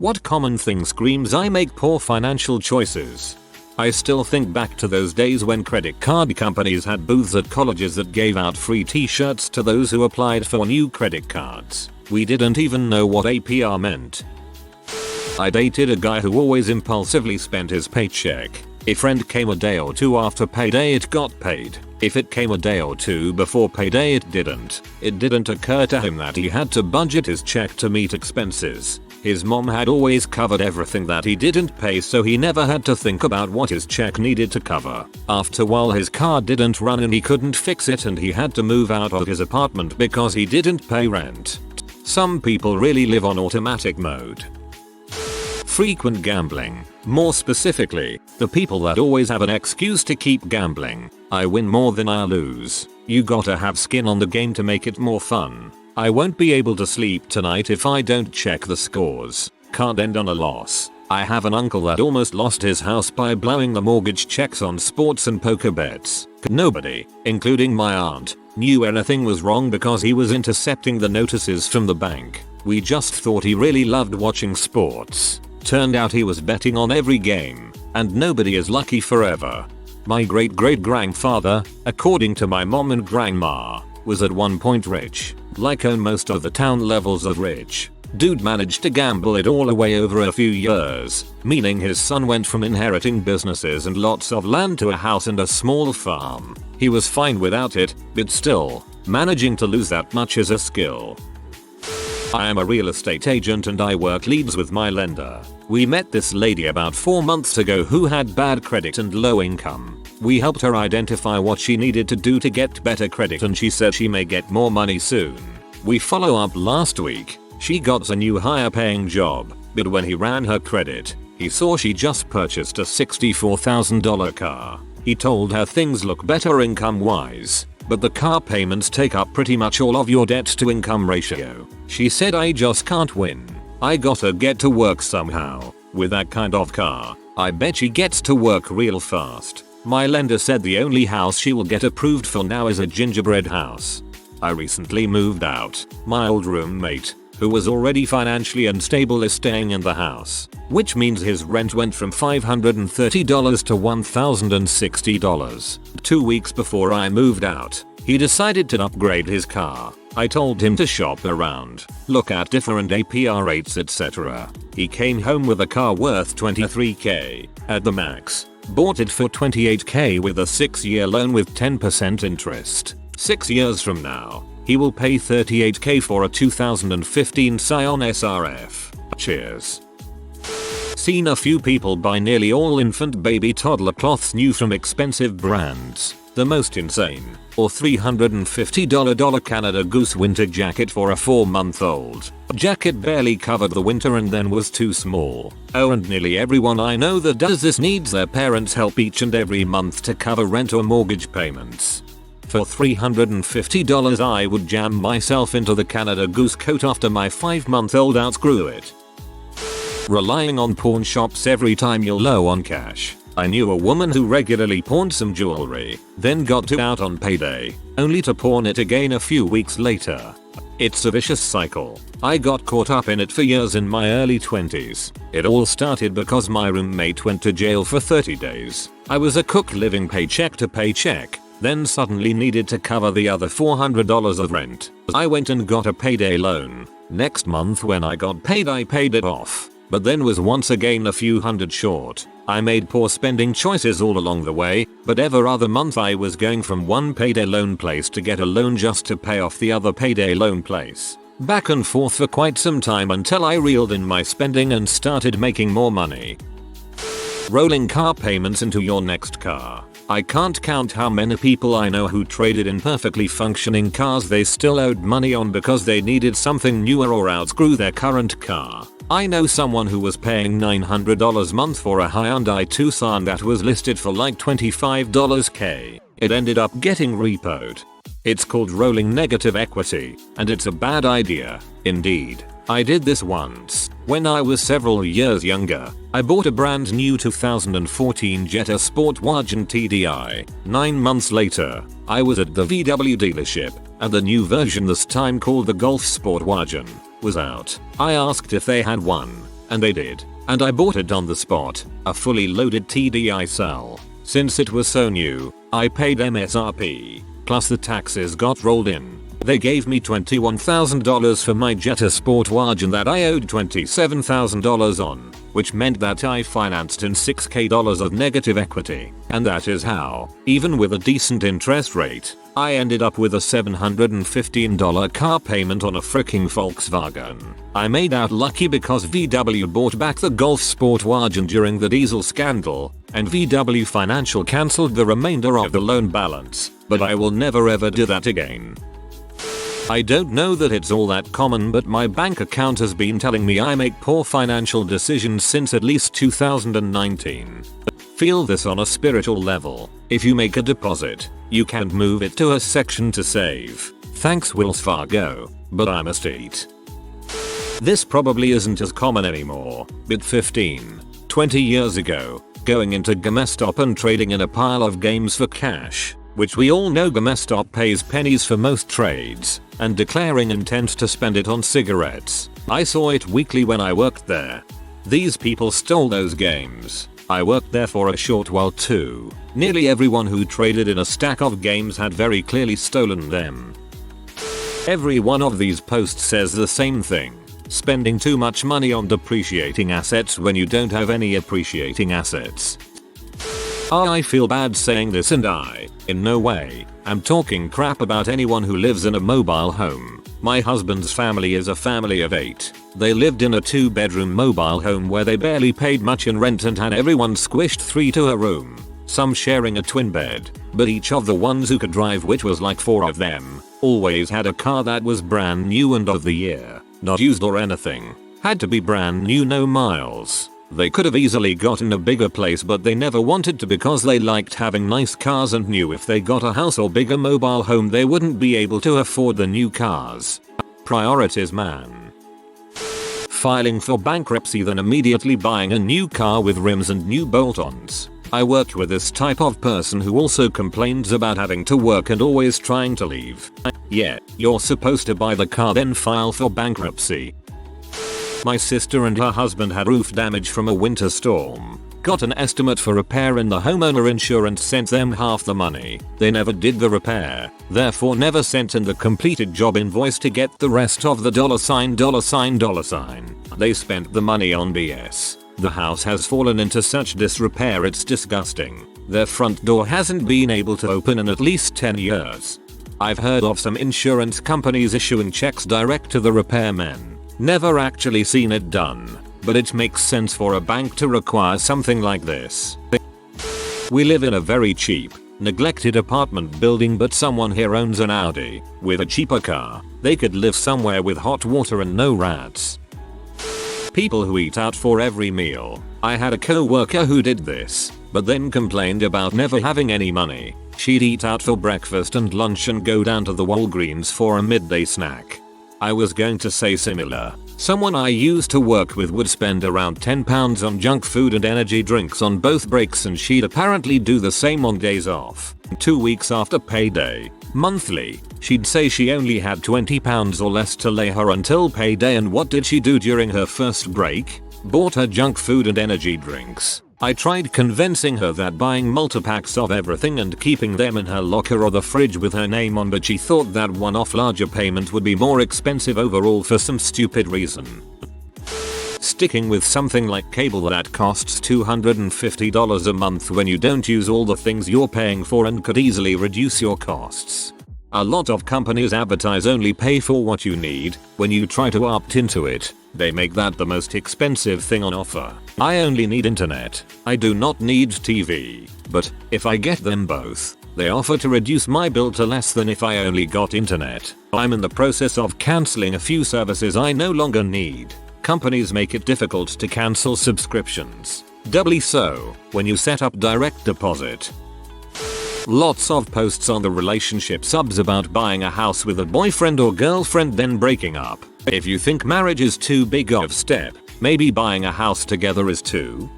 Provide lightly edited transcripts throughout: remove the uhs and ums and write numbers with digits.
What common thing screams I make poor financial choices? I still think back to those days when credit card companies had booths at colleges that gave out free t-shirts to those who applied for new credit cards. We didn't even know what APR meant. I dated a guy who always impulsively spent his paycheck. If rent came a day or two after payday, it got paid. If it came a day or two before payday, it didn't. It didn't occur to him that he had to budget his check to meet expenses. His mom had always covered everything that he didn't pay, so he never had to think about what his check needed to cover. After a while, his car didn't run and he couldn't fix it, and he had to move out of his apartment because he didn't pay rent. Some people really live on automatic mode. Frequent gambling. More specifically, the people that always have an excuse to keep gambling. I win more than I lose. You gotta have skin on the game to make it more fun. I won't be able to sleep tonight if I don't check the scores. Can't end on a loss. I have an uncle that almost lost his house by blowing the mortgage checks on sports and poker bets. Nobody, including my aunt, knew anything was wrong because he was intercepting the notices from the bank. We just thought he really loved watching sports. Turned out he was betting on every game, and nobody is lucky forever. My great-great-grandfather, according to my mom and grandma, was at one point rich, like on most of the town levels of rich. Dude managed to gamble it all away over a few years, meaning his son went from inheriting businesses and lots of land to a house and a small farm. He was fine without it, but still, managing to lose that much is a skill. I am a real estate agent and I work leads with my lender. We met this lady about 4 months ago who had bad credit and low income. We helped her identify what she needed to do to get better credit, and she said she may get more money soon. We follow up last week. She got a new higher paying job, but when he ran her credit, he saw she just purchased a $64,000 car. He told her things look better income wise, but the car payments take up pretty much all of your debt to income ratio. She said, I just can't win. I gotta get to work somehow. With that kind of car, I bet she gets to work real fast. My lender said the only house she will get approved for now is a gingerbread house. I recently moved out. My old roommate, who was already financially unstable, is staying in the house, which means his rent went from $530 to $1,060. 2 weeks before I moved out, he decided to upgrade his car. I told him to shop around, look at different APR rates, etc. He came home with a car worth $23,000 at the max. Bought it for $28,000 with a 6-year loan with 10% interest. 6 years from now, he will pay $38,000 for a 2015 Scion SRF. Cheers. Seen a few people buy nearly all infant baby toddler cloths new from expensive brands. The most insane, or $350 Canada Goose winter jacket for a 4-month-old. Jacket barely covered the winter and then was too small. Oh, and nearly everyone I know that does this needs their parents' help each and every month to cover rent or mortgage payments. For $350 I would jam myself into the Canada Goose coat after my 5-month-old outgrew it. Relying on pawn shops every time you're low on cash. I knew a woman who regularly pawned some jewelry, then got it out on payday, only to pawn it again a few weeks later. It's a vicious cycle. I got caught up in it for years in my early 20s. It all started because my roommate went to jail for 30 days. I was a cook living paycheck to paycheck, then suddenly needed to cover the other $400 of rent. I went and got a payday loan. Next month when I got paid, I paid it off, but then was once again a few hundred short. I made poor spending choices all along the way, but every other month I was going from one payday loan place to get a loan just to pay off the other payday loan place. Back and forth for quite some time until I reeled in my spending and started making more money. Rolling car payments into your next car. I can't count how many people I know who traded in perfectly functioning cars they still owed money on because they needed something newer or outgrew their current car. I know someone who was paying $900 a month for a Hyundai Tucson that was listed for like $25,000. It ended up getting repoed. It's called rolling negative equity, and it's a bad idea, indeed. I did this once. When I was several years younger, I bought a brand new 2014 Jetta Sportwagen TDI. 9 months later, I was at the VW dealership, and the new version, this time called the Golf Sportwagen, was out. I asked if they had one, And they did. And I bought it on the spot, a fully loaded TDI cell. Since it was so new, I paid MSRP, plus the taxes got rolled in. They gave me $21,000 for my Jetta Sport wagon that I owed $27,000 on, which meant that I financed in $6,000 of negative equity. And that is how, even with a decent interest rate, I ended up with a $715 car payment on a fricking Volkswagen. I made out lucky because VW bought back the Golf Sport wagon during the diesel scandal, and VW Financial cancelled the remainder of the loan balance, but I will never ever do that again. I don't know that it's all that common, but my bank account has been telling me I make poor financial decisions since at least 2019. Feel this on a spiritual level. If you make a deposit, you can't move it to a section to save. Thanks Wells Fargo, but I must eat. This probably isn't as common anymore, but 15, 20 years ago, going into GameStop and trading in a pile of games for cash, which we all know GameStop pays pennies for most trades, and declaring intent to spend it on cigarettes. I saw it weekly when I worked there. These people stole those games. I worked there for a short while too. Nearly everyone who traded in a stack of games had very clearly stolen them. Every one of these posts says the same thing. Spending too much money on depreciating assets when you don't have any appreciating assets. I feel bad saying this, and I, in no way, am talking crap about anyone who lives in a mobile home. My husband's family is a family of 8. They lived in a 2-bedroom mobile home where they barely paid much in rent and had everyone squished 3 to a room, some sharing a twin bed, but each of the ones who could drive, which was like 4 of them, always had a car that was brand new and of the year, not used or anything. Had to be brand new, no miles. They could have easily gotten a bigger place, but they never wanted to because they liked having nice cars and knew if they got a house or bigger mobile home they wouldn't be able to afford the new cars. Priorities, man. Filing for bankruptcy, then immediately buying a new car with rims and new bolt-ons. I work with this type of person who also complains about having to work and always trying to leave. Yeah, you're supposed to buy the car then file for bankruptcy. My sister and her husband had roof damage from a winter storm. Got an estimate for repair and the homeowner insurance sent them half the money. They never did the repair, therefore never sent in the completed job invoice to get the rest of the $. They spent the money on BS. The house has fallen into such disrepair it's disgusting. Their front door hasn't been able to open in at least 10 years. I've heard of some insurance companies issuing checks direct to the repairmen. Never actually seen it done, but it makes sense for a bank to require something like this. We live in a very cheap, neglected apartment building, but someone here owns an Audi. With a cheaper car, they could live somewhere with hot water and no rats. People who eat out for every meal. I had a co-worker who did this, but then complained about never having any money. She'd eat out for breakfast and lunch and go down to the Walgreens for a midday snack. I was going to say similar. Someone I used to work with would spend around £10 on junk food and energy drinks on both breaks, and she'd apparently do the same on days off. 2 weeks after payday, monthly, she'd say she only had £20 or less to lay her until payday, and what did she do during her first break? Bought her junk food and energy drinks. I tried convincing her that buying multi-packs of everything and keeping them in her locker or the fridge with her name on, but she thought that one-off larger payment would be more expensive overall for some stupid reason. Sticking with something like cable that costs $250 a month when you don't use all the things you're paying for and could easily reduce your costs. A lot of companies advertise only pay for what you need. When you try to opt into it, they make that the most expensive thing on offer. I only need internet. I do not need TV. But if I get them both, they offer to reduce my bill to less than if I only got internet. I'm in the process of cancelling a few services I no longer need. Companies make it difficult to cancel subscriptions. Doubly so when you set up direct deposit. Lots of posts on the relationship subs about buying a house with a boyfriend or girlfriend then breaking up. If you think marriage is too big of a step, maybe buying a house together is too.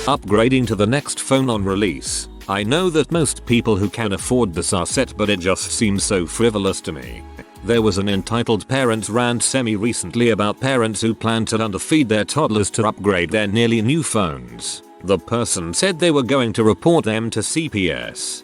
Upgrading to the next phone on release. I know that most people who can afford this are set, but it just seems so frivolous to me. There was an entitled parents rant semi-recently about parents who plan to underfeed their toddlers to upgrade their nearly new phones. The person said they were going to report them to CPS.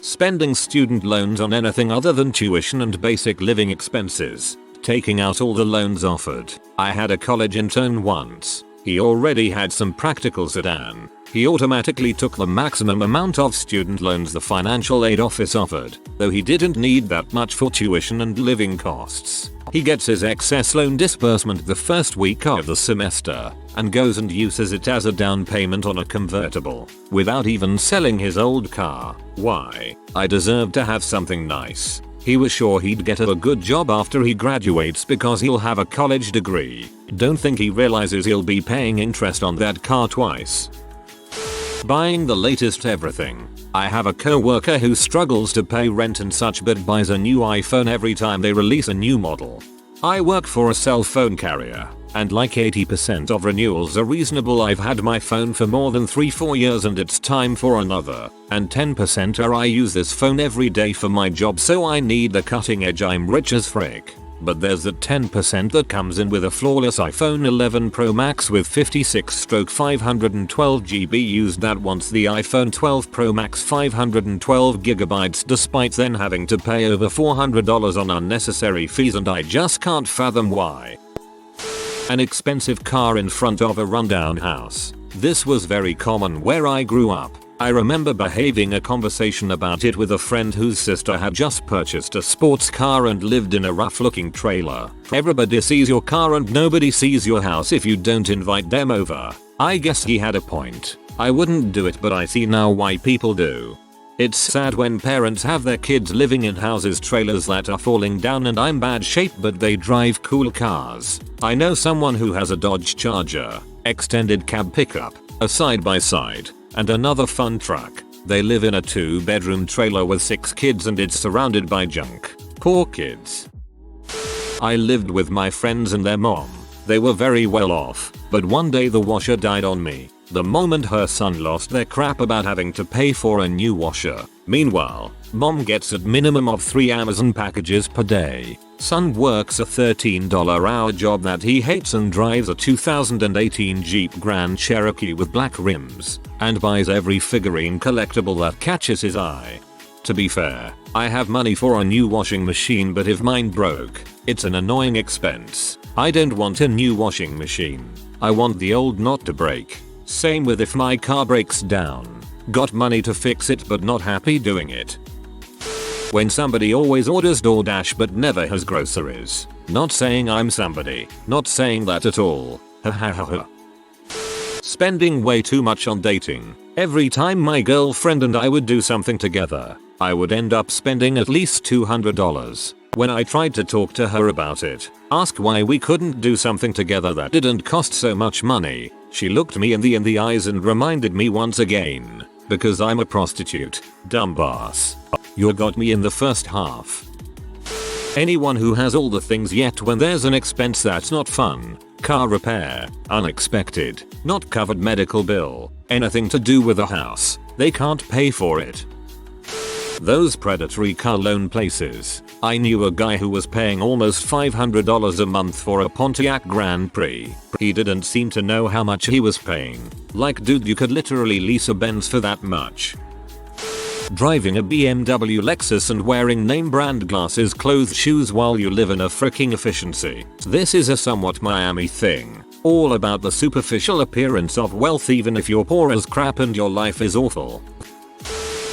Spending student loans on anything other than tuition and basic living expenses. Taking out all the loans offered. I had a college intern once. He already had some practicals at Ann. He automatically took the maximum amount of student loans the financial aid office offered, though he didn't need that much for tuition and living costs. He gets his excess loan disbursement the first week of the semester, and goes and uses it as a down payment on a convertible, without even selling his old car. Why? I deserve to have something nice. He was sure he'd get a good job after he graduates because he'll have a college degree. Don't think he realizes he'll be paying interest on that car twice. Buying the latest everything. I have a co-worker who struggles to pay rent and such but buys a new iPhone every time they release a new model. I work for a cell phone carrier, and like 80% of renewals are reasonable. I've had my phone for more than 3-4 years and it's time for another, and 10% are I use this phone every day for my job so I need the cutting edge. I'm rich as frick. But there's that 10% that comes in with a flawless iPhone 11 Pro Max with 56/512 GB used that wants the iPhone 12 Pro Max 512 GB despite then having to pay over $400 on unnecessary fees, and I just can't fathom why. An expensive car in front of a rundown house. This was very common where I grew up. I remember having a conversation about it with a friend whose sister had just purchased a sports car and lived in a rough looking trailer. Everybody sees your car and nobody sees your house if you don't invite them over. I guess he had a point. I wouldn't do it, but I see now why people do. It's sad when parents have their kids living in houses trailers that are falling down and I'm bad shape but they drive cool cars. I know someone who has a Dodge Charger, extended cab pickup, a side-by-side, and another fun truck. They live in a 2-bedroom trailer with 6 kids and it's surrounded by junk. Poor kids. I lived with my friends and their mom. They were very well off, but one day the washer died on me. The moment her son lost their crap about having to pay for a new washer. Meanwhile, mom gets at minimum of 3 Amazon packages per day. Son works a $13-hour job that he hates and drives a 2018 Jeep Grand Cherokee with black rims, and buys every figurine collectible that catches his eye. To be fair, I have money for a new washing machine, but if mine broke, it's an annoying expense. I don't want a new washing machine. I want the old not to break. Same with if my car breaks down. Got money to fix it but not happy doing it. When somebody always orders DoorDash but never has groceries. Not saying I'm somebody. Not saying that at all. Ha ha ha ha. Spending way too much on dating. Every time my girlfriend and I would do something together, I would end up spending at least $200. When I tried to talk to her about it, ask why we couldn't do something together that didn't cost so much money, she looked me in the eyes and reminded me once again, because I'm a prostitute, dumbass. You got me in the first half. Anyone who has all the things yet when there's an expense that's not fun, car repair, unexpected, not covered medical bill, anything to do with a house, they can't pay for it. Those predatory car loan places. I knew a guy who was paying almost $500 a month for a Pontiac Grand Prix. He didn't seem to know how much he was paying. Like, dude, you could literally lease a Benz for that much. Driving a BMW Lexus and wearing name brand glasses, clothes, shoes while you live in a freaking efficiency. This is a somewhat Miami thing. All about the superficial appearance of wealth even if you're poor as crap and your life is awful.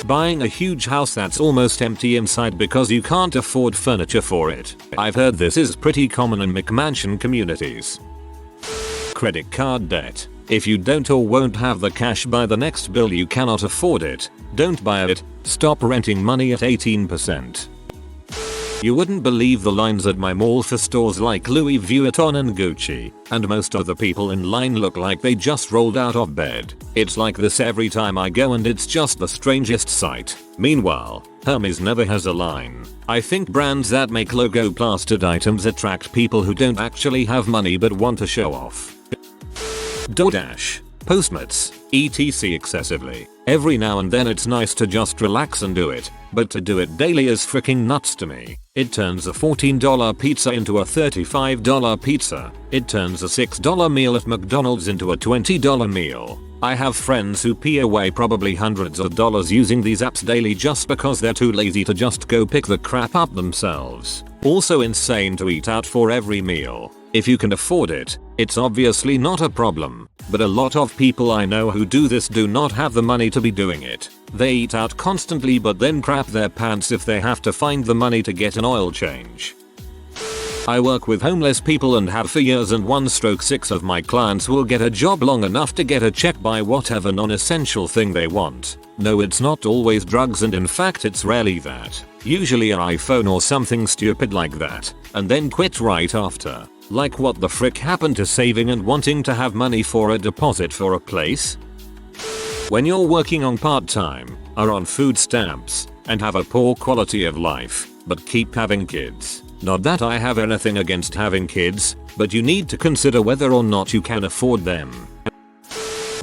Buying a huge house that's almost empty inside because you can't afford furniture for it. I've heard this is pretty common in McMansion communities. Credit card debt. If you don't or won't have the cash by the next bill, you cannot afford it. Don't buy it. Stop renting money at 18%. You wouldn't believe the lines at my mall for stores like Louis Vuitton and Gucci, and most of the people in line look like they just rolled out of bed. It's like this every time I go and it's just the strangest sight. Meanwhile, Hermes never has a line. I think brands that make logo plastered items attract people who don't actually have money but want to show off. DoorDash, Postmates, etc. excessively. Every now and then it's nice to just relax and do it. but to do it daily is freaking nuts to me. It turns a $14 pizza into a $35 pizza. It turns a $6 meal at McDonald's into a $20 meal. I have friends who pee away probably hundreds of dollars using these apps daily just because they're too lazy to just go pick the crap up themselves. Also insane to eat out for every meal. If you can afford it, it's obviously not a problem, but a lot of people I know who do this do not have the money to be doing it. They eat out constantly but then crap their pants if they have to find the money to get an oil change. I work with homeless people and have for years, and 1/6 of my clients will get a job long enough to get a check by whatever non-essential thing they want. No, it's not always drugs, and in fact it's rarely that. Usually an iPhone or something stupid like that, and then quit right after. Like what the frick happened to saving and wanting to have money for a deposit for a place? When you're working on part-time, are on food stamps, and have a poor quality of life, but keep having kids. Not that I have anything against having kids, but you need to consider whether or not you can afford them.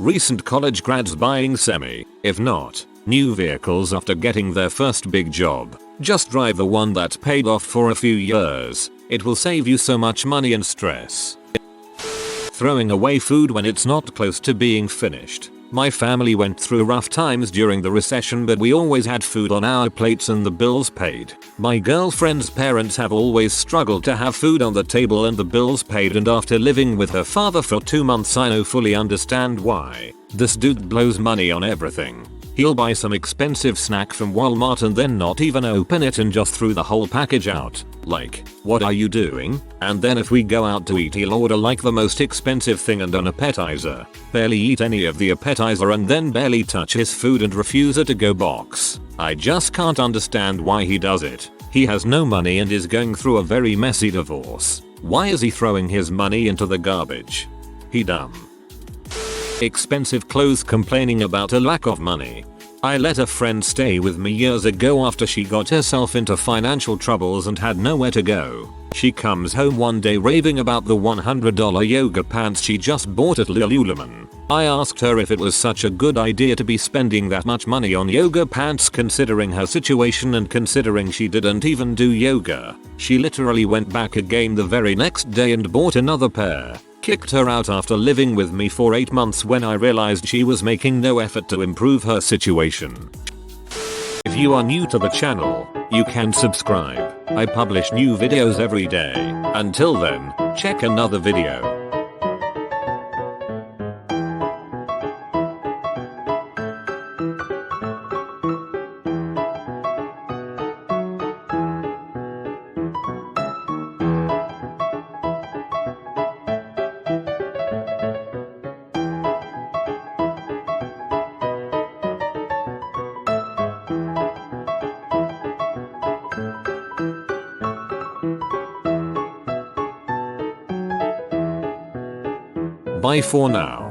Recent college grads buying semi, if not, new vehicles after getting their first big job. Just drive the one that paid off for a few years. It will save you so much money and stress. Throwing away food when it's not close to being finished. My family went through rough times during the recession, but we always had food on our plates and the bills paid. My girlfriend's parents have always struggled to have food on the table and the bills paid, and after living with her father for 2 months I fully understand why. This dude blows money on everything. He'll buy some expensive snack from Walmart and then not even open it and just threw the whole package out. Like, what are you doing? And then if we go out to eat, he'll order like the most expensive thing and an appetizer. Barely eat any of the appetizer and then barely touch his food and refuse a to-go box. I just can't understand why he does it. He has no money and is going through a very messy divorce. Why is he throwing his money into the garbage? He dumb. Expensive clothes, complaining about a lack of money. I let a friend stay with me years ago after she got herself into financial troubles and had nowhere to go. She comes home one day raving about the $100 yoga pants she just bought at Lululemon. I asked her if it was such a good idea to be spending that much money on yoga pants considering her situation and considering she didn't even do yoga. She literally went back again the very next day and bought another pair. Kicked her out after living with me for 8 months when I realized she was making no effort to improve her situation. If you are new to the channel, you can subscribe. I publish new videos every day. Until then, check another video. Bye for now.